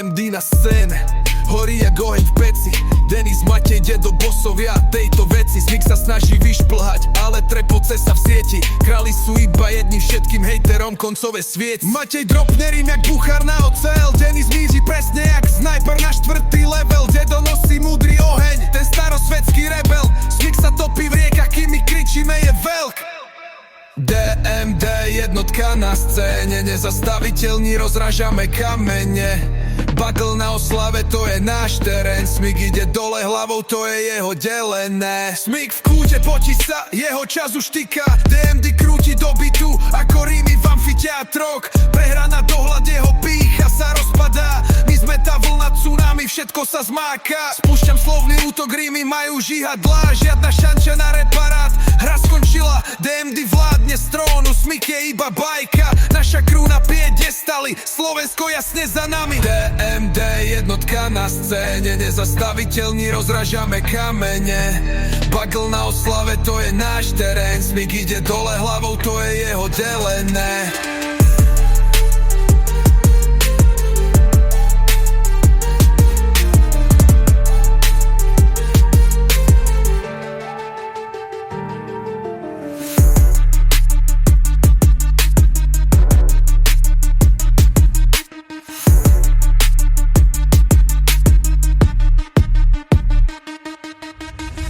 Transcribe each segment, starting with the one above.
DMD na scéne, horí jak oheň v peci. Denis Matej, dedo bosovia tejto veci. Smik sa snaží vyšplhať, ale trepoce sa v sieti. Králi sú iba jedni, všetkým hejterom koncové svieti. Matej dropne rím jak buchár na ocel. Denis míří presne jak snajper na 4. level. Dedo nosí múdry oheň, ten starosvedský rebel. Smik sa topí v riekach, kým my kričíme je veľk. DMD, jednotka na scéne, nezastaviteľní, rozrážame kamene. Bagel na oslave, to je náš terén. Smik ide dole hlavou, to je jeho delené. Smik v kúte potí sa, jeho čas už týka. DMD krúti do bytu, ako rímy v amfiteátroch. Prehra na dohľad, jeho pýcha sa rozpadá. My sme tá vlna tsunami, všetko sa zmáka. Spúšťam slovný útok, rímy majú žihadlá. Žiadna šanča na reparát, hra skončila. DMD vládne z trónu, Smik je iba bajka. Naša crew na piedestali, Slovensko jasne za nami. DMD, jednotka na scéne, nezastaviteľní, rozrážame kamene. Bagel na oslave, to je náš terén. Smik ide dole hlavou, to je jeho delené.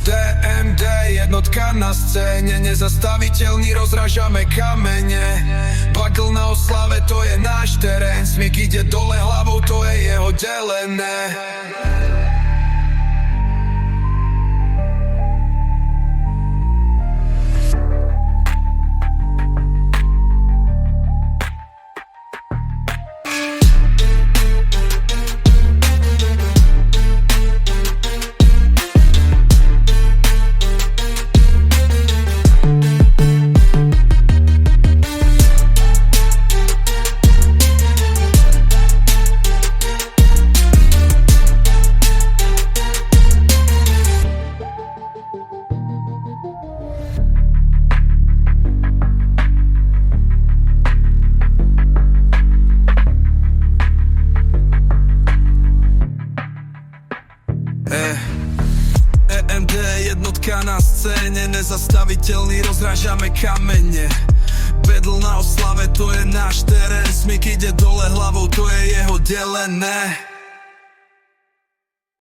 DMD, jednotka na scéne, nezastaviteľní, rozrážame kamene. Bagel na oslave, to je náš terén. Smik ide dole hlavou, to je jeho delené. DMD, jednotka na scéne, nezastaviteľný, rozrážame kamene. Battle na oslave, to je náš terén. Smik ide dole hlavou, to je jeho delené.